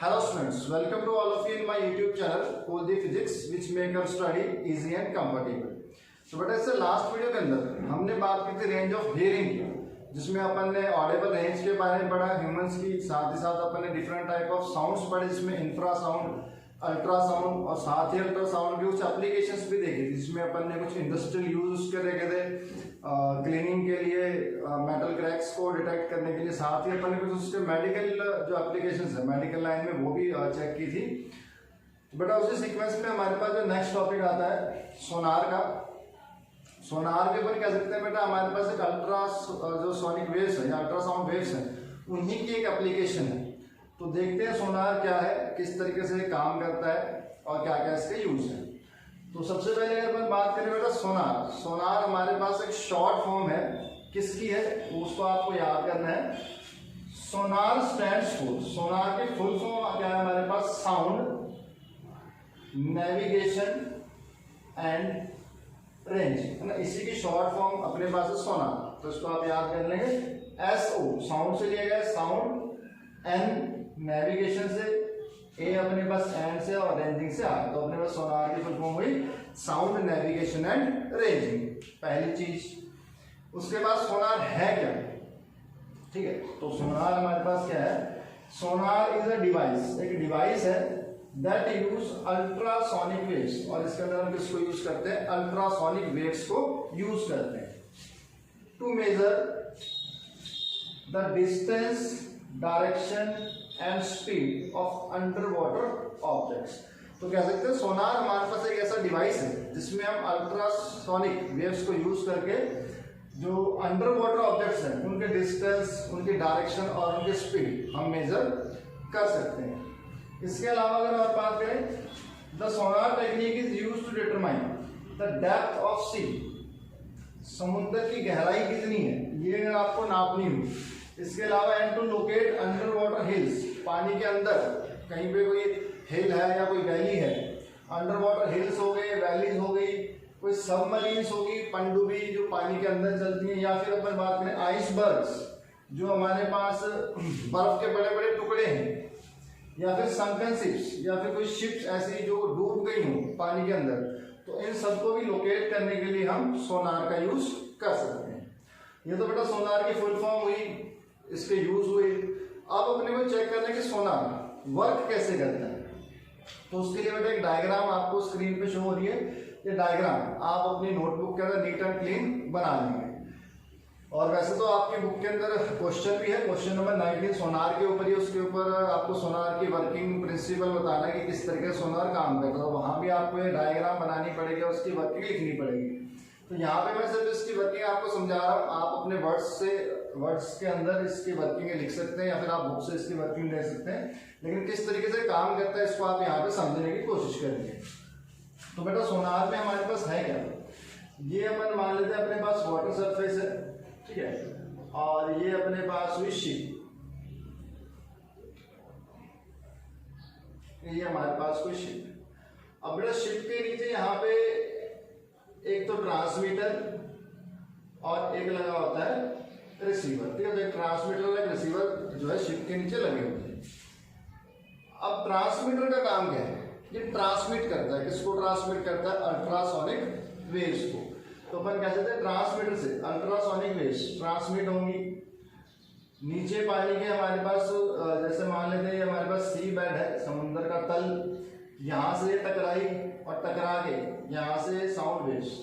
Hello students, welcome to all of you in my YouTube channel Cool the Physics which make your study easy and comfortable। तो बेटा इससे last video के अंदर हमने बात की थी रेंज ऑफ हियरिंग की, जिसमें अपन ने ऑडिबल रेंज के बारे में पढ़ा, ह्यूमंस की, साथ ही साथ अपन ने डिफरेंट टाइप ऑफ साउंड्स पढ़े, जिसमें इंफ्रासाउंड, अल्ट्रासाउंड और साथ ही अल्ट्रासाउंड की कुछ एप्लीकेशंस भी देखी थी, जिसमें अपन ने कुछ इंडस्ट्रियल यूज उसके देखे थे, क्लीनिंग के लिए, मेटल क्रैक्स को डिटेक्ट करने के लिए, साथ ही अपन ने कुछ उसके मेडिकल जो एप्लीकेशंस है मेडिकल लाइन में वो भी चेक की थी। बेटा उसी सीक्वेंस में हमारे पास जो नेक्स्ट टॉपिक आता है सोनार का। सोनार के ऊपर कह सकते हैं बेटा हमारे पास एक अल्ट्रा जो सोनिक वेव्स है या अल्ट्रासाउंड वेव्स है, उन्हीं की एक एप्लीकेशन है। तो देखते हैं सोनार क्या है, किस तरीके से काम करता है और क्या क्या इसके यूज है। तो सबसे पहले अगर अपन बात करें बेटा सोनार, सोनार हमारे पास एक शॉर्ट फॉर्म है, किसकी है उसको आपको याद करना है। सोनार स्टैंड्स फॉर, सोनार की फुल फॉर्म क्या है हमारे पास, साउंड, नेविगेशन एंड रेंज, है ना। इसी की शॉर्ट फॉर्म अपने पास है सोनार, तो इसको आप याद कर लेंगे। SO साउंड से लिया गया साउंड, N नेविगेशन से, ए अपने पास एंड से और रेंजिंग से आ, तो अपने पास सोनार की फुल फॉर्म हुई साउंड, नेविगेशन एंड रेंजिंग, पहली चीज। उसके बाद सोनार है क्या, ठीक है। तो सोनार हमारे पास क्या है, सोनार इज अ डिवाइस, एक डिवाइस है दैट यूज अल्ट्रासोनिक वेव्स, और इसके अंदर हम किसको यूज करते हैं, अल्ट्रासोनिक वेव्स को यूज करते हैं to measure the distance, direction and speed of under water objects. तो कह सकते हैं सोनार हमारे पास एक ऐसा डिवाइस है जिसमें हम अल्ट्रासोनिक वेव्स को यूज करके जो अंडर वाटर ऑब्जेक्ट्स हैं उनके डिस्टेंस, उनकी डायरेक्शन और उनकी स्पीड हम मेजर कर सकते हैं। इसके अलावा अगर और बात करें, the sonar technique is used to determine the depth of sea, समुद्र की गहराई कितनी है ये आपको नापनी हो। इसके अलावा and to locate under water hills, पानी के अंदर कहीं पे कोई हिल है या कोई वैली है, अंडर वाटर हिल्स हो गए, वैलीज हो गई, कोई सबमरीन्स होगी, पनडुब्बी जो पानी के अंदर चलती है, या फिर अपन बात करें आइसबर्ग्स जो हमारे पास बर्फ के बड़े बड़े टुकड़े हैं, या फिर संकन शिप्स या फिर कोई शिप्स ऐसी जो डूब गई हो पानी के अंदर, तो इन सबको भी लोकेट करने के लिए हम सोनार का यूज कर सकते हैं। ये तो बेटा सोनार की फुल फॉर्म हुई, इसके यूज हुए। अब अपने को चेक करना है कि सोनार वर्क कैसे करता है। तो उसके लिए बेटा एक डायग्राम आपको स्क्रीन पे शो हो रही है, ये डायग्राम आप अपनी नोटबुक के अंदर नीट एंड क्लीन बना लेंगे। और वैसे तो आपकी बुक के अंदर क्वेश्चन भी है, क्वेश्चन नंबर 19 सोनार के ऊपर ही, उसके ऊपर आपको सोनार की वर्किंग प्रिंसिपल बताना है कि किस तरीके से सोनार काम करता है। तो वहां भी आपको ये डायग्राम बनानी पड़ेगी और उसकी वर्किंग लिखनी पड़ेगी। तो यहाँ पे मैं सिर्फ इसकी वर्किंग आपको समझा रहा हूँ, आप अपने वर्ड्स के अंदर इसकी वर्किंग लिख सकते हैं या फिर आप बुक से इसकी वर्किंग दे सकते हैं, लेकिन किस तरीके से काम करता है इसको आप यहाँ पे समझने की कोशिश करेंगे। तो बेटा सोनार में हमारे पास है क्या, ये अपन मान लेते हैं अपने पास वाटर सरफेस है, ठीक है, और ये अपने पास हुई शिप, ये हमारे पास कोई शिप। अब बेटा शिप के नीचे यहाँ पे एक तो ट्रांसमीटर और एक लगा होता है रिसीवर, ठीक है। तो एक ट्रांसमीटर और एक रिसीवर जो है शिप के नीचे लगे होते हैं। अब ट्रांसमीटर का काम क्या है, ये ट्रांसमिट करता है, किसको ट्रांसमिट करता है, अल्ट्रासोनिक वेव्स को। तो अपन कह सकते हैं ट्रांसमीटर से अल्ट्रासोनिक वेव्स ट्रांसमिट होंगी नीचे पानी के हमारे पास, जैसे मान लेते हैं हमारे पास सी बेड है, समुद्र का तल, यहाँ से टकराई और टकरा के यहाँ से साउंड वेव्स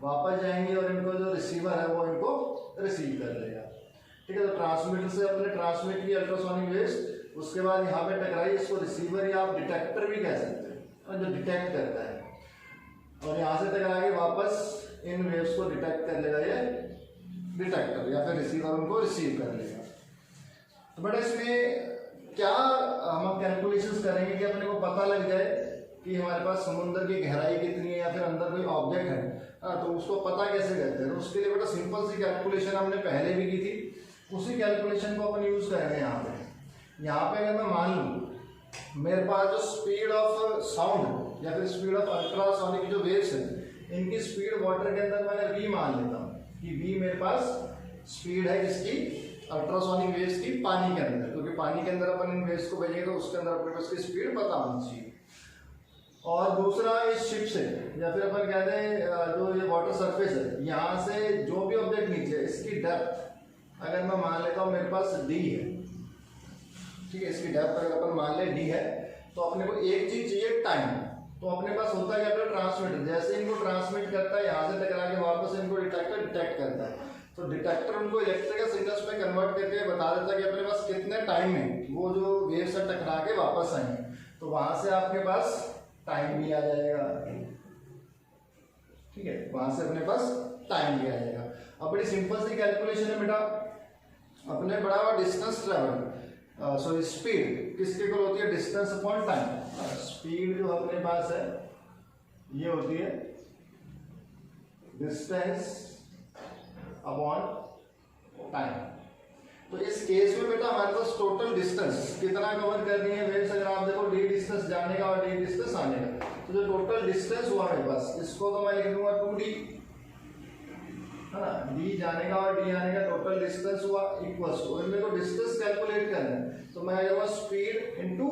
वापस जाएंगे और इनको जो रिसीवर है वो इनको रिसीव कर लेगा, ठीक है। तो ट्रांसमीटर से अपने ट्रांसमिट की अल्ट्रासोनिक वेव्स, उसके बाद यहाँ पे टकराई, इसको रिसीवर या आप डिटेक्टर भी कह सकते हैं, जो डिटेक्ट करता है, और यहाँ से टकरा के वापस इन वेव्स को डिटेक्ट कर लेगा ये डिटेक्टर या फिर रिसीवर उनको रिसीव कर लेगा। तो बट इसमें क्या हम कैलकुलेशंस करेंगे कि अपने को पता लग जाए कि हमारे पास समुद्र की गहराई कितनी है या फिर अंदर कोई ऑब्जेक्ट है, तो उसको पता कैसे करते हैं। उसके लिए बेटा सिंपल सी कैलकुलेशन हमने पहले भी की थी, उसी कैलकुलेशन को अपन यूज करेंगे यहाँ पे अगर मैं मान लूँ मेरे पास जो स्पीड ऑफ साउंड या फिर स्पीड ऑफ अल्ट्रासोनिक जो वेव्स है, इनकी स्पीड वाटर के अंदर मैंने v मान लेता हूँ कि v मेरे पास स्पीड है किसकी, अल्ट्रासोनिक वेव्स की पानी के अंदर, क्योंकि क्योंकि पानी के अंदर अपन इन वेव्स को भेजेंगे तो उसके अंदर अपने को इसकी स्पीड पता होनी चाहिए। और दूसरा इस शिप से या फिर अपन कहते हैं जो ये वाटर सरफेस है, यहाँ से जो भी ऑब्जेक्ट नीचे है इसकी डेप्थ अगर मैं मान लेता हूँ मेरे पास d है, ठीक है, इसकी डेप्थ अगर अपन मान ले d है, तो अपने को एक चीज चाहिए टाइम। तो अपने पास होता है क्या, ट्रांसमीटर, जैसे इनको ट्रांसमिट करता है यहाँ से टकरा के वापस इनको डिटेक्टर डिटेक्ट करता है, तो डिटेक्टर उनको इलेक्ट्रिकल सिग्नल्स में कन्वर्ट करके बता देता है कि अपने पास कितने टाइम में वो जो वेव से टकरा के वापस आएंगे। तो वहां से आपके पास टाइम भी आ जाएगा, ठीक है, वहां से अपने पास टाइम भी आ जाएगा। अब बड़ी सिंपल सी कैलकुलेशन है बेटा, अपने बड़ा हुआ डिस्टेंस ट्रेवल, सॉरी स्पीड किसके इक्वल होती है, डिस्टेंस अपॉन टाइम। स्पीड जो अपने पास है ये होती है डिस्टेंस अपॉन टाइम। तो इस केस में बेटा हमारे पास टोटल डिस्टेंस कितना कवर करनी है वेव्स, अगर आप देखो d डिस्टेंस जाने का और d डिस्टेंस आने का, तो जो टोटल डिस्टेंस हुआ मेरे पास इसको तो मैं लिख दूंगा 2d, है ना, d जाने का और d आने का टोटल डिस्टेंस हुआ इक्वल्स टू, मेरे को डिस्टेंस कैलकुलेट करना है तो मैं आएगा स्पीड इनटू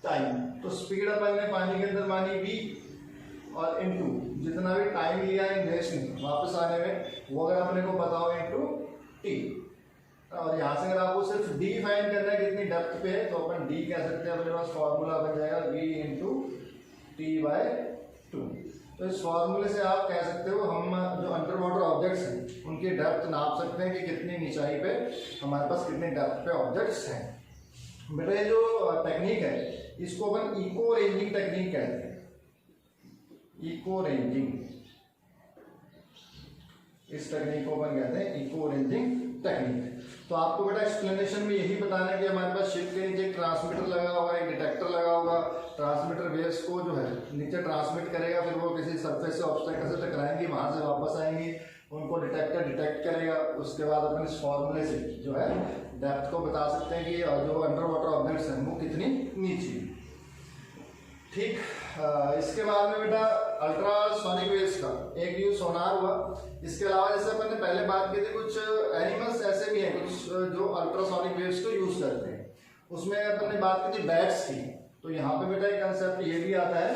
टाइम। तो स्पीड अपन ने पानी के अंदर मानी v और इनटू जितना भी टाइम लिया इन वेव्स ने वापस आने में वो अगर अपने को पता हो इनटू t। और यहाँ से अगर आपको सिर्फ d फाइंड करना है कितनी डेप्थ पे है, तो अपन d कह सकते हैं, अपने पास फॉर्मूला बन जाएगा v इंटू t/2। तो इस फॉर्मूले से आप कह सकते हो हम जो अंडर वाटर ऑब्जेक्ट्स हैं उनकी डेप्थ नाप सकते हैं कि कितनी निचाई पे हमारे पास कितनी डेप्थ पे ऑब्जेक्ट्स हैं। बेटा ये जो टेक्निक है इसको अपन इको रेंजिंग टेक्निक कहते हैं, इको रेंजिंग, इस टेक्निक को अपन कहते हैं इको रेंजिंग टेक्निक। तो आपको बेटा एक्सप्लेनेशन में यही बताना है कि हमारे पास शिप के नीचे एक ट्रांसमीटर लगा होगा, एक डिटेक्टर लगा होगा, ट्रांसमीटर वेव्स को जो है नीचे ट्रांसमिट करेगा, फिर वो किसी सरफेस से ऑब्स्टेकल से टकराएंगी, वहां से वापस आएंगी, उनको डिटेक्टर डिटेक्ट करेगा। उसके बाद अपन इस फॉर्मूले से जो है डेप्थ को बता सकते हैं कि जो अंडर वाटर ऑब्जेक्ट्स हैं वो कितनी नीचे। ठीक, इसके बाद में बेटा अल्ट्रासोनिक वेव्स का एक यूज सोनार हुआ। इसके अलावा जैसे अपन ने पहले बात की थी कुछ एनिमल्स ऐसे भी हैं कुछ जो अल्ट्रासोनिक वेव्स को यूज करते हैं, उसमें अपन ने बात की थी बैट्स की। तो यहाँ पे बेटा एक कंसेप्ट ये भी आता है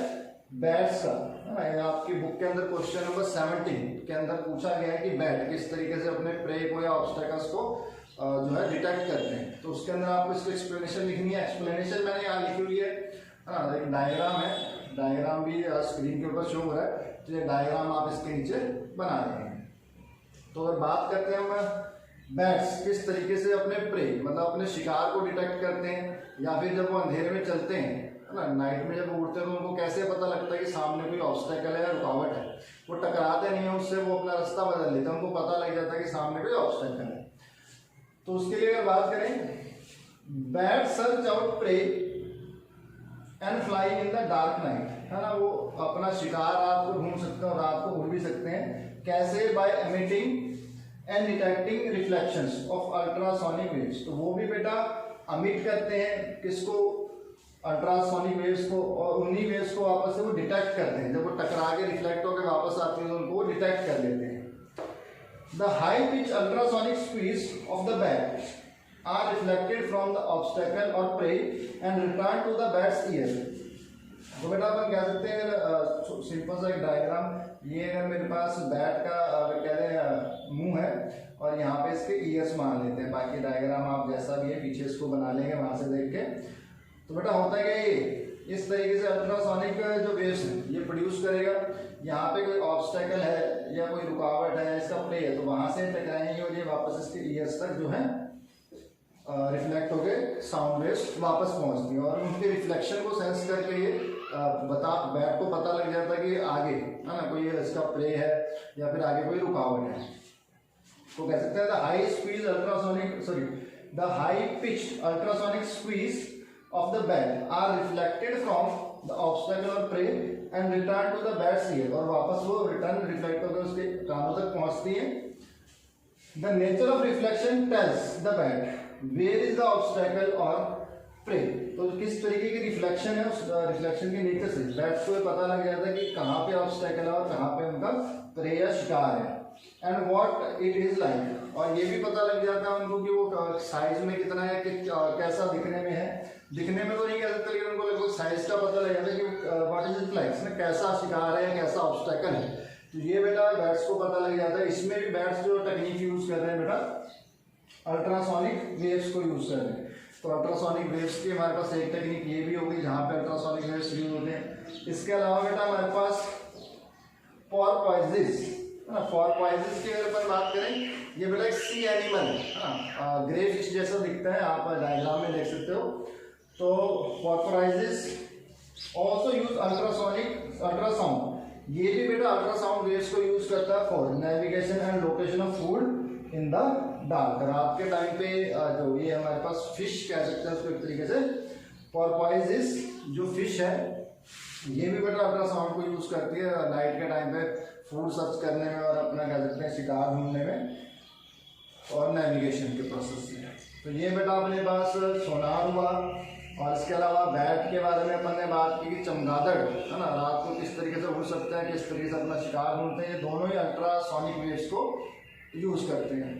बैट्स का, है ना, आपकी बुक के अंदर क्वेश्चन नंबर 17 के अंदर पूछा गया है कि बैट किस तरीके से अपने प्रे को या ऑब्स्टेकल्स को जो है डिटेक्ट करते हैं। तो उसके अंदर आपको इसकी एक्सप्लेनेशन लिखनी है। एक्सप्लेनेशन मैंने यहाँ लिखी हुई है, एक डायग्राम है, डायग्राम भी स्क्रीन के ऊपर शो हो रहा है, तो ये डायग्राम आप इसके नीचे बना देंगे। तो अगर बात करते हैं हम बैट्स किस तरीके से अपने प्रे मतलब अपने शिकार को डिटेक्ट करते हैं, या फिर जब वो अंधेरे में चलते हैं, है ना, नाइट में जब उड़ते हैं तो उनको कैसे पता लगता है कि सामने कोई ऑब्स्टेकल है या रुकावट है। वो टकराते नहीं है उससे, वो अपना रास्ता बदल लेते हैं, उनको पता लग जाता है कि सामने कोई ऑब्स्टेकल है। तो उसके लिए अगर बात करें, bat search out prey and fly in the dark night, है ना, वो अपना शिकार रात को ढूंढ सकते हैं और रात को उड़ भी सकते हैं। कैसे? By emitting and detecting reflections of ultrasonic waves. तो वो भी बेटा अमिट करते हैं किसको? अल्ट्रासोनिक वेव्स को, और उन्हीं वेव्स को आपस से वो डिटेक्ट करते हैं। जब वो टकरा के रिफ्लेक्ट होकर वापस आती है तो उनको डिटेक्ट कर लेते हैं। The high pitch ultrasonic speeds of the bat are reflected from the obstacle or prey and return to the bat's ear। तो बेटा अपन कह सकते हैं सिंपल सा एक डायग्राम, ये अगर मेरे पास बैट का कह रहे मुंह है और यहाँ पे इसके ईयर्स मान लेते हैं, बाकी डायग्राम आप जैसा भी है पीछे इसको बना लेंगे वहां से देख के। तो बेटा होता है ये इस तरीके से अल्ट्रासोनिक जो वेव्स है ये प्रोड्यूस करेगा। यहाँ पे कोई ऑब्स्टेकल है या कोई रुकावट है, इसका प्ले है, तो वहां से टकराएंगे और ये वापस इसके ईयर्स तक जो है रिफ्लेक्ट होके साउंड वेव्स वापस पहुंचती है, और उनके रिफ्लेक्शन को सेंस करके ये बैट को पता लग जाता है कि आगे, है ना, कोई इसका प्रे है या फिर आगे कोई रुकावट है। तो कह सकते हैं the high speed ultrasonic the high pitch ultrasonic speeds of the bat are reflected from the obstacle और prey and return to the bat's ear, और वापस वो रिटर्न रिफ्लेक्ट होकर उसके कानों तक पहुंचती है। The nature of reflection tells the bat where is the obstacle और प्रे। तो किस तरीके की रिफ्लेक्शन है, उस रिफ्लेक्शन के नेचर से बैट्स को पता लग जाता है कि कहाँ पे ऑब्स्टेकल है और कहाँ पे उनका प्रे या शिकार है। And what it is like, और ये भी पता लग जाता है उनको कि वो साइज में कितना है कि कैसा दिखने में है। दिखने में तो नहीं कह सकते, लेकिन उनको लगभग साइज का पता लग जाता है कि व्हाट इज इट लाइक, ना कैसा शिकार है, कैसा ऑब्स्टेकल है। तो ये बेटा बैट्स को पता लग जाता है। इसमें भी बैट्स जो टेक्निक यूज कर रहे हैं बेटा अल्ट्रासोनिक वेव्स को यूज कर रहे हैं। तो अल्ट्रासोनिक वेव्स की हमारे पास एक टेक्निक ये भी होगी जहाँ पे अल्ट्रासोनिक वेव्स यूज होते हैं। इसके अलावा बेटा हमारे पास पोर्पोइसेस है ना। पोर्पोइसेस की अगर अपन बात करें, ये बेटा एक सी एनिमल है ना, ग्रे फिश जैसा दिखता है, आप डायग्राम में देख सकते हो। तो पोर्पोइसेस ऑल्सो यूज अल्ट्रासाउंड, ये भी बेटा अल्ट्रासाउंड वेव्स को यूज करता है for navigation and location of food in the dark. रात के टाइम पे जो ये हमारे पास फिश कह सकते हैं उसको एक तरीके से, पोर्पोइसेस जो फिश है ये भी बेटा अल्ट्रासाउंड को यूज करती है नाइट के टाइम पे फूड सर्च करने में और अपना कह सकते हैं शिकार ढूंढने में और नेविगेशन के प्रोसेस में। तो ये बेटा अपने पास सोनार हुआ। और इसके अलावा बैट के बारे में अपन ने बात की कि चमगादड़ है ना, रात को किस तरीके से उड़ सकते हैं, किस तरीके से अपना शिकार ढूंढते हैं, ये दोनों ही अल्ट्रासोनिक वेव्स को यूज करते हैं।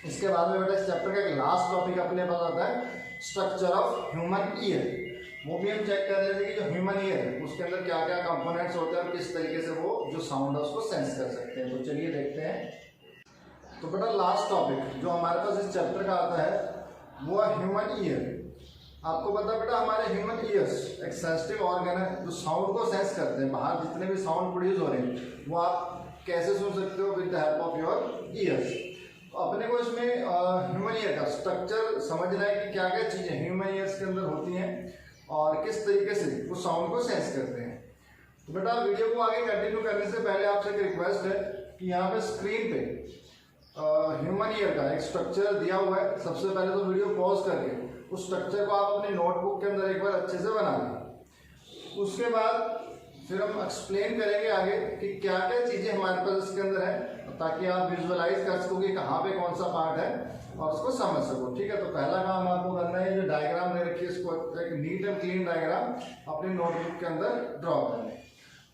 इसके बाद में बेटा इस चैप्टर का एक लास्ट टॉपिक अपने पास आता है स्ट्रक्चर ऑफ ह्यूमन ईयर। वो भी हम चेक कर लेते हैं कि जो ह्यूमन ईयर है उसके अंदर क्या क्या कंपोनेंट्स होते हैं और किस तरीके से वो जो साउंड है उसको सेंस कर सकते हैं। तो चलिए देखते हैं। तो बेटा लास्ट टॉपिक जो हमारे पास इस चैप्टर का आता है वो है ह्यूमन ईयर। आपको पता बेटा हमारे ह्यूमन ईयर्स एक सेंसिटिव ऑर्गन है जो साउंड को सेंस करते हैं। बाहर जितने भी साउंड प्रोड्यूस हो रहे हैं वो आप कैसे सुन सकते हो, with the help of your ears. तो अपने को इसमें ह्यूमन ईयर का स्ट्रक्चर समझना है कि क्या क्या चीजें ह्यूमन ईयर्स के अंदर होती हैं और किस तरीके से वो साउंड को सेंस करते हैं। तो बेटा वीडियो को आगे कंटिन्यू करने से पहले आपसे एक रिक्वेस्ट है कि यहाँ पे स्क्रीन पे ह्यूमन ईयर का एक स्ट्रक्चर दिया हुआ है। सबसे पहले तो वीडियो पॉज करके उस स्ट्रक्चर को आप अपने नोटबुक के अंदर एक बार अच्छे से बना लें। उसके बाद फिर हम एक्सप्लेन करेंगे आगे कि क्या क्या चीजें हमारे पास इसके अंदर है, ताकि आप विजुअलाइज कर सको कि कहाँ पे कौन सा पार्ट है और उसको समझ सको। ठीक है, तो पहला काम आपको करना है, जो डायग्राम दे रखी है इसको एक नीट एंड क्लीन डायग्राम अपनी नोटबुक के अंदर ड्रॉ करना है।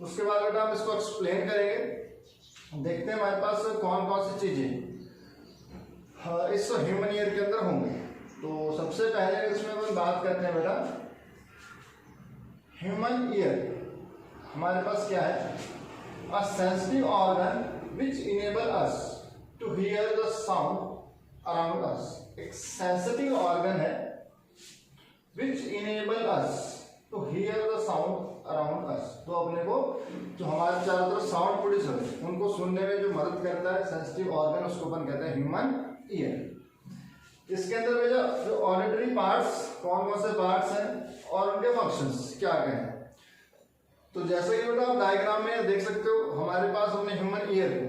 उसके बाद बेटा हम इसको एक्सप्लेन करेंगे, देखते हैं हमारे पास कौन कौन सी चीजें इस ह्यूमन ईयर के अंदर होंगी। तो सबसे पहले इसमें हम बात करते हैं बेटा ह्यूमन ईयर हमारे पास क्या है, a sensitive organ which enable us to hear the sound around us. एक सेंसिटिव ऑर्गन है which enable us to hear the sound around us. तो अपने को जो हमारे चारों तरफ साउंड प्रोड्यूस होते हैं उनको सुनने में जो मदद करता है सेंसिटिव ऑर्गन, उसको अपन कहते हैं ह्यूमन ईयर। इसके अंदर बेटा जो ऑडिटरी पार्ट्स कौन कौन से पार्ट्स हैं और उनके फंक्शंस क्या क्या हैं। तो जैसे कि बेटा आप डायग्राम में देख सकते हो, हमारे पास हमने ह्यूमन ईयर को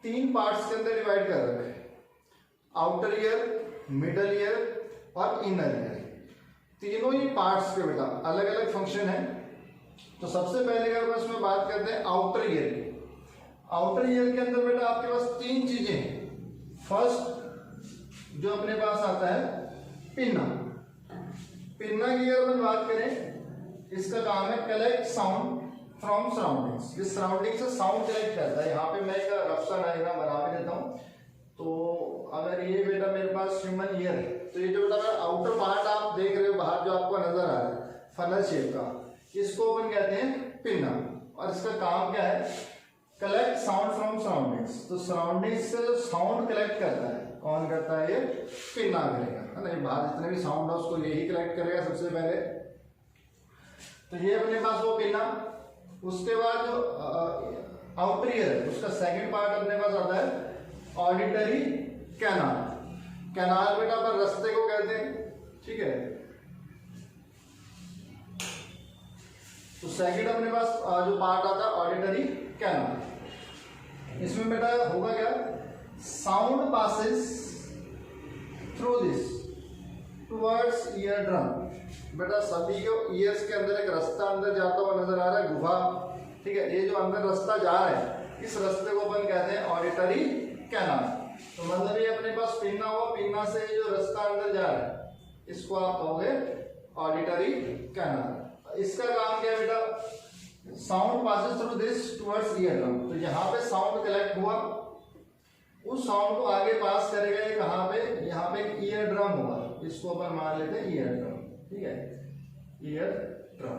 3 पार्ट्स के अंदर डिवाइड कर रखा है, आउटर ईयर, मिडल ईयर और इनर ईयर। तीनों ही पार्ट्स के बेटा अलग अलग फंक्शन है। तो सबसे पहले अगर इसमें बात करते हैं आउटर ईयर की। आउटर ईयर के अंदर बेटा आपके पास 3 चीजें हैं। फर्स्ट जो अपने पास आता है पिन्ना। पिन्ना की अगर अपन बात करें, इसका काम है कलेक्ट साउंड फ्रॉम सराउंडिंग्स। ये सराउंडिंग से साउंड कलेक्ट करता है। यहाँ पे मैं एक रफ सा डायग्राम बना भी देता हूँ। तो अगर ये बेटा मेरे पास ह्यूमन ईयर है, तो ये जो बेटा आउटर पार्ट आप देख रहे हो बाहर जो आपको नजर आ रहा है फनल शेप का, इसको अपन कहते हैं पिन्ना। और इसका काम क्या है, कलेक्ट साउंड फ्रॉम सराउंडिंग्स। तो सराउंडिंग्स से जो साउंड कलेक्ट करता है, कौन करता है, ये पिन्ना करेगा, है ना। ये बाहर जितने भी साउंड है उसको यही कलेक्ट करेगा सबसे पहले। तो ये अपने पास वो पिन्ना। उसके बाद जो आउटर ईयर है उसका सेकंड पार्ट अपने पास आता है ऑडिटरी कैनाल। कैनाल बेटा अपन रास्ते को कहते हैं, ठीक है। तो सेकंड अपने पास जो पार्ट आता है ऑडिटरी कैनाल। इसमें बेटा होगा क्या, sound passes through this towards ear drum. बेटा सभी को ईयर्स के अंदर एक रास्ता अंदर जाता हुआ नजर आ रहा है, गुफा, ठीक है। ये जो अंदर रास्ता जा रहा है इस रास्ते को अपन कहते हैं ऑडिटरी कैनाल। तो मतलब ये अपने पास पिन्ना हो, पिन्ना से जो रास्ता अंदर जा रहा है इसको आप कहोगे ऑडिटरी कैनाल। इसका काम क्या है बेटा, sound passes through this towards ear drum. तो यहाँ पे साउंड कलेक्ट हुआ, उस साउंड को आगे पास करेगा ये कहाँ पे, यहाँ पे एक ईयर ड्रम होगा, इसको अपन मान लेते हैं ईयर ड्रम, ठीक है, ईयर ड्रम।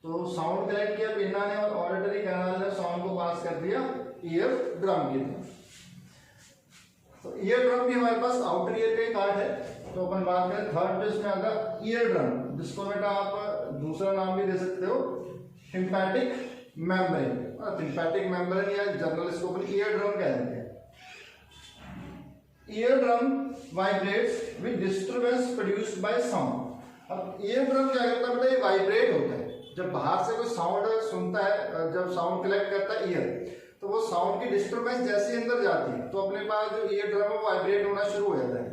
तो साउंड कलेक्ट किया पिन्ना ने और ऑडिटरी कैनाल ने साउंड को पास कर दिया ईयर ड्रम की तरफ। तो ईयर ड्रम भी हमारे पास आउटर ईयर का ही पार्ट है। तो अपन बात करें थर्ड जो इसमें आता है ईयर ड्रम, जिसको बेटा आप दूसरा नाम भी दे सकते हो टिम्पैटिक मेम्ब्रेन। टिम्पैटिक मेम्ब्रेन या जर्नल इसको अपन ईयर ड्रम कह देते हैं। Ear drum vibrates with disturbance produced by sound. अब ईयर ड्रम क्या करता है बेटा, ये वाइब्रेट होता है जब बाहर से कोई साउंड सुनता है, जब साउंड कलेक्ट करता है ईयर, तो वो साउंड की डिस्टरबेंस जैसे अंदर जाती है तो अपने पास जो ईयर ड्रम है वाइब्रेट होना शुरू हो जाता है।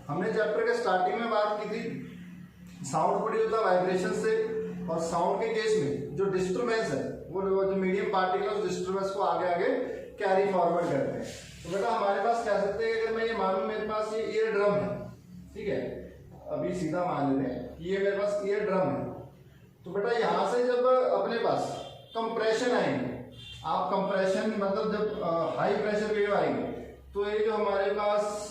हमने चैप्टर के स्टार्टिंग में बात की थी साउंड प्रोड्यूस होता है वाइब्रेशन से, और साउंड के केस में जो डिस्टरबेंस है वो जो मीडियम पार्टिकल उस डिस्टरबेंस को आगे आगे कैरी फॉरवर्ड करते हैं। तो बेटा हमारे पास कह सकते हैं अगर मैं ये मानूं मेरे पास ये ईयर ड्रम है, ठीक है, अभी सीधा मान लेते हैं ये मेरे पास ईयर ड्रम है। तो बेटा यहाँ से जब अपने पास कंप्रेशन आएंगे, आप कंप्रेशन मतलब जब हाई प्रेशर वेव आएंगे तो ये जो हमारे पास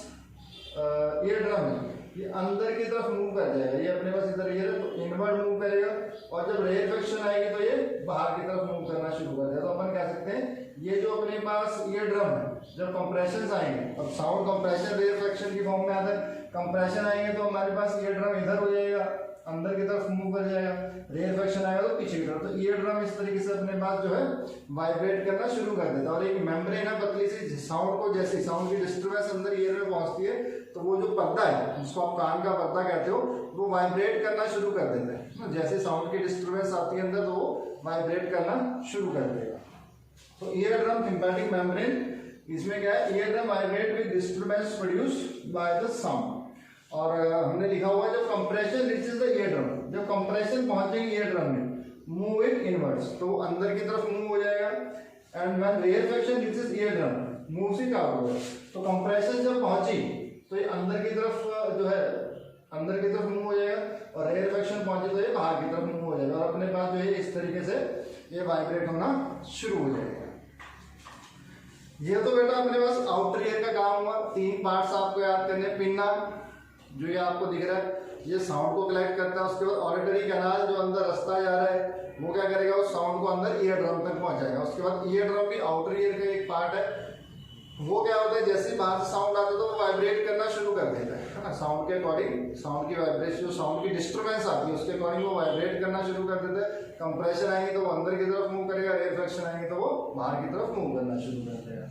ईयर ड्रम है ये अंदर की तरफ मूव कर जाएगा, ये अपने पास इधर ये तो इनवर्ड मूव करेगा, और जब रेयरफेक्शन आएगी तो ये बाहर की तरफ मूव करना शुरू कर देगा। तो अपन कह सकते हैं ये जो अपने पास ईयर ड्रम है जब कंप्रेशन आएंगे, अब साउंड कंप्रेशन रेयरफेक्शन की फॉर्म में आता है, कंप्रेशन आएंगे तो हमारे पास ईयर ड्रम इधर हो जाएगा, अंदर की तरफ मूव कर जाएगा, रेयरफेक्शन आएगा तो पीछे की तरफ। तो ईयर ड्रम इस तरीके से अपने पास जो है वाइब्रेट करना शुरू कर देता है। और एक मेम्ब्रेन है पतली सी, साउंड को जैसे साउंड की डिस्टरबेंस अंदर ईयर में पहुंचती है तो वो जो पर्दा है जिसको आप कान का पर्दा कहते हो वो वाइब्रेट करना शुरू कर देता है। जैसे साउंड की डिस्टरबेंस आती है अंदर तो वो वाइब्रेट करना शुरू कर देगा। तो ईयर ड्रम टिम्पैटिक मेम्ब्रेन, इसमें क्या है, ear drum vibrate with disturbance produced by the sound. और हमने लिखा हुआ है जब compression reaches the ear drum, जब कंप्रेशन पहुंचेगी ईयर ड्रम में मूव इट इनवर्ड्स, तो अंदर की तरफ मूव हो जाएगा। And when rarefaction reaches ear drum moves it outward, तो कंप्रेशन जब पहुंची तो ये अंदर की तरफ जो है अंदर की तरफ मूव हो जाएगा, और रेयरफेक्शन पहुंचे तो ये बाहर की तरफ मूव हो जाएगा, और अपने पास जो है इस तरीके से ये वाइब्रेट होना शुरू हो जाएगा। ये तो बेटा अपने पास आउटर ईयर का काम हुआ। तीन पार्ट्स आपको याद करने, पिन्ना जो ये आपको दिख रहा है ये साउंड को कलेक्ट करता है, उसके बाद ऑडिटरी कैनाल जो अंदर रास्ता जा रहा है वो क्या करेगा, उस साउंड को अंदर ईयर ड्रम तक पहुंचाएगा। उसके बाद ईयर ड्रम भी आउटर ईयर का एक पार्ट है, वो क्या होता है जैसे ही बाहर से साउंड आता है तो वो वाइब्रेट करना शुरू कर देता है ना, साउंड के अकॉर्डिंग, साउंड की वाइब्रेशन जो साउंड की डिस्टरबेंस आती है उसके अकॉर्डिंग वो वाइब्रेट करना शुरू कर देता है। कंप्रेशन आएंगे तो वो अंदर की तरफ मूव करेगा, रेयरफेक्शन आएंगे तो वो बाहर की तरफ मूव करना शुरू कर देगा।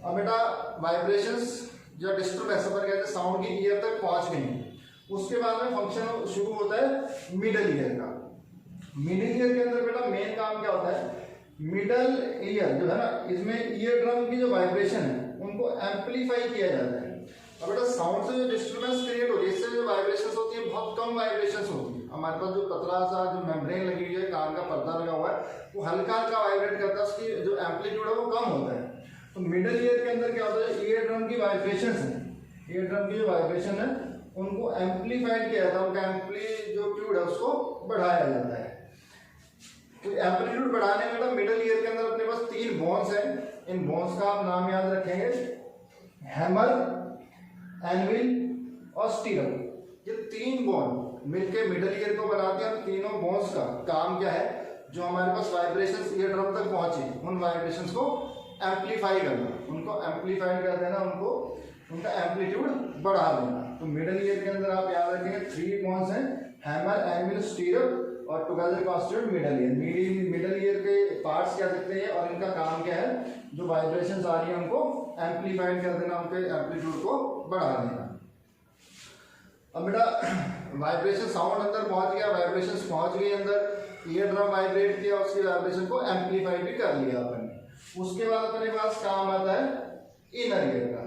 अब बेटा वाइब्रेशंस जो डिस्टरबेंस पर कहते हैं साउंड की ईयर तक पहुंच गई, उसके बाद में फंक्शन शुरू होता है मिडल ईयर का। मिडल ईयर के अंदर बेटा मेन काम क्या होता है, मिडल ईयर जो है ना इसमें ईयर ड्रम की जो वाइब्रेशन है उनको एम्पलीफाई किया जाता है। अब बेटा साउंड से जो डिस्टरबेंस क्रिएट होती है, इससे जो वाइब्रेशंस होती है बहुत कम वाइब्रेशंस होती है। हमारे पास जो पतला सा जो मेम्ब्रेन लगी हुई है, कान का पर्दा लगा हुआ है, वो हल्का हल्का वाइब्रेट करता है, उसकी जो एम्पलीट्यूड है वो कम होता है। तो मिडल ईयर के अंदर क्या होता है, ईयर ड्रम की वाइब्रेशन है, ईयर ड्रम की जो वाइब्रेशन है उनको एम्पलीफाइड किया जाता है, उनका एम्पलीट्यूड है उसको बढ़ाया जाता है। तो एम्पलीट्यूड बढ़ाने में ना मिडल ईयर के अंदर अपने पास तीन बोन्स हैं, इन बोन्स का आप नाम याद रखेंगे, हैमर, एनविल और स्टीरप। ये तीन बोन मिलके मिडल ईयर को बनाते हैं। तीनों बोन्स का काम क्या है, जो हमारे पास वाइब्रेशंस ईयर ड्रम तक पहुंचे उन वाइब्रेशंस को एम्पलीफाई करना, उनको एम्पलीफाइड कर देना, उनको उनका एम्पलीट्यूड बढ़ा देना। तो मिडल ईयर के अंदर आप याद रखेंगे थ्री बोन्स हैं, हैमर, एनविल, स्टीरप, और together constitute middle ear. Middle ear के पार्ट्स क्या सकते हैं और इनका काम क्या है, जो वाइब्रेशंस आ रही है उनको एम्पलीफाइड कर देना, उनके एम्पलीट्यूड को बढ़ा देना। अब बेटा वाइब्रेशन साउंड अंदर पहुंच गया, वाइब्रेशंस पहुंच गई अंदर, ईयर ड्रम वाइब्रेट किया, उसकी वाइब्रेशन को एम्पलीफाइड भी कर लिया अपन ने। उसके बाद अपने पास काम आता है इनर ईयर का।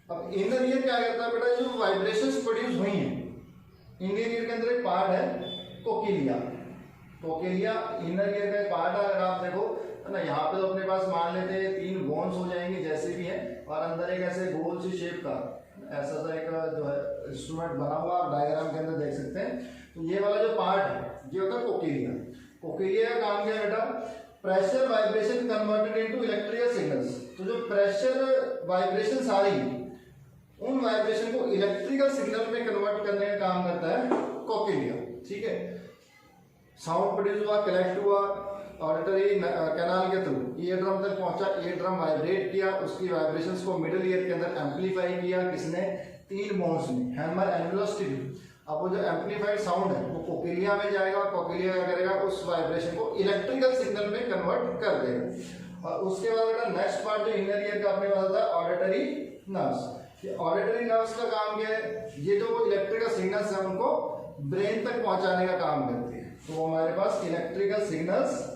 अब इनर ईयर क्या करता है बेटा, जो वाइब्रेशंस प्रोड्यूस हुई हैं, इनर ईयर के अंदर एक पार्ट है कोकिलिया। कोकिलिया इनर ईयर का एक पार्ट है। अगर आप देखो है ना, यहाँ पे तो अपने पास मान लेते हैं तीन बोन्स हो जाएंगे जैसे भी हैं, और अंदर एक ऐसे गोल सी शेप का ऐसा सा एक जो है इंस्ट्रूमेंट बना हुआ, आप डायग्राम के अंदर देख सकते हैं। तो ये वाला जो पार्ट है ये होता है कोकिलिया। कोकिलिया का काम क्या है बेटा, pressure vibration converted into electrical signals. तो जो प्रेशर वाइब्रेशन आ रही उन वाइब्रेशन को इलेक्ट्रिकल सिग्नल में कन्वर्ट करने का काम करता है कोकिलिया। ठीक है, साउंड प्रोड्यूस हुआ, कलेक्ट हुआ ऑडिटरी कैनाल के थ्रू, ईयर ड्रम तक पहुंचा, ईयर ड्रम वाइब्रेट किया, उसकी वाइब्रेशंस को मिडिल ईयर के अंदर एम्पलीफाई किया, किसने, 3 बोन्स ने, हैमर, एनुलस, टिब्यूल। अब वो जो एम्पलीफाइड साउंड है वो कोकिलिया में जाएगा और कोकिलिया क्या करेगा, उस वाइब्रेशन को इलेक्ट्रिकल सिग्नल में कन्वर्ट कर देगा। और उसके बाद बेटा नेक्स्ट पार्ट जो इनर ईयर का अपने पास था ऑडिटरी नर्व्स। ये ऑडिटरी नर्व्स का काम क्या है, ये जो इलेक्ट्रिकल सिग्नल्स है उनको ब्रेन तक पहुंचाने का काम करती है। तो हमारे पास electrical signals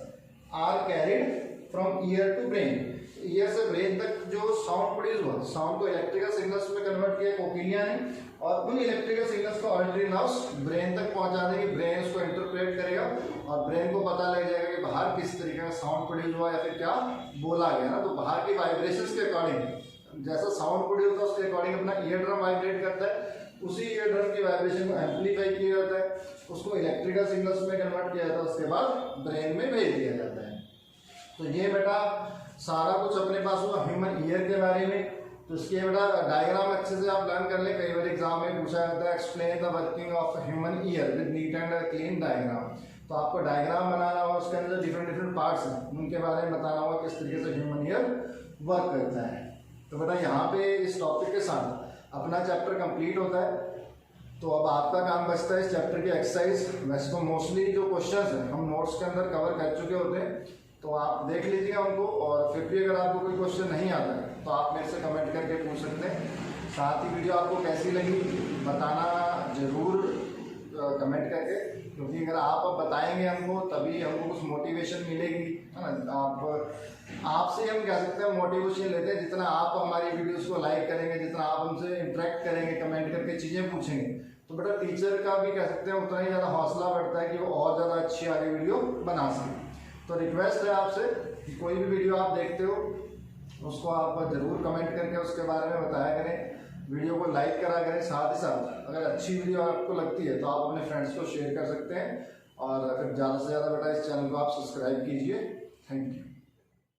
are carried from ear to brain, ear से ब्रेन तक जो साउंड प्रोड्यूस हुआ, साउंड को इलेक्ट्रिकल सिग्नल्स में कन्वर्ट किया कोकिलिया ने, और उन इलेक्ट्रिकल सिग्नल्स को ऑडिटरी नर्व्स ब्रेन तक पहुंचा देंगे, ब्रेन उसको इंटरप्रेट करेगा और ब्रेन को पता लग जाएगा कि बाहर किस तरीके का साउंड प्रोड्यूस हुआ या फिर क्या बोला गया ना। तो बाहर की वाइब्रेशंस के अकॉर्डिंग जैसा साउंड प्रोड्यूस होता है उसके अकॉर्डिंग अपना ईयर ड्रम वाइब्रेट करता है, उसी ईयर ड्रम की वाइब्रेशन को एम्पलीफाई किया जाता है, उसको इलेक्ट्रिकल सिग्नल्स में कन्वर्ट किया जाता है, उसके बाद ब्रेन में भेज दिया जाता है। तो ये बेटा सारा कुछ अपने पास हुआ ह्यूमन ईयर के बारे में। तो इसके बेटा डायग्राम अच्छे से आप लर्न कर ले, कई बार एग्जाम में पूछा जाता है explain the working of human ear with neat and clean diagram. तो आपको डायग्राम बनाना होगा, उसके अंदर डिफरेंट पार्ट्स हैं उनके बारे में बताना होगा किस तरीके से ह्यूमन ईयर वर्क करता है। तो बेटा यहाँ पे इस टॉपिक के साथ अपना चैप्टर कंप्लीट होता है। तो अब आपका काम बचता है इस चैप्टर की एक्सरसाइज। वैसे तो मोस्टली जो क्वेश्चंस हैं हम नोट्स के अंदर कवर कर चुके होते हैं, तो आप देख लीजिएगा उनको, और फिर भी अगर आपको कोई क्वेश्चन नहीं आता है तो आप मेरे से कमेंट करके पूछ सकते हैं। साथ ही वीडियो आपको कैसी लगी बताना जरूर कमेंट करके, क्योंकि अगर आप बताएंगे हमको तभी हमको कुछ मोटिवेशन मिलेगी, है ना। आपसे हम कह सकते हैं मोटिवेशन लेते हैं, जितना आप हमारी वीडियोस को लाइक करेंगे, जितना आप हमसे इंटरेक्ट करेंगे, कमेंट करके चीज़ें पूछेंगे, तो बेटा टीचर का भी कह सकते हैं उतना ही ज़्यादा हौसला बढ़ता है कि वो और ज़्यादा अच्छी आगे वीडियो बना सकें। तो रिक्वेस्ट है आपसे कि कोई भी वीडियो आप देखते हो उसको आप ज़रूर कमेंट करके उसके बारे में बताया करें, वीडियो को लाइक करा करें। साथ ही साथ अगर अच्छी वीडियो आपको लगती है तो आप अपने फ्रेंड्स को शेयर कर सकते हैं, और फिर ज़्यादा से ज़्यादा बेटा इस चैनल को आप सब्सक्राइब कीजिए। Thank you.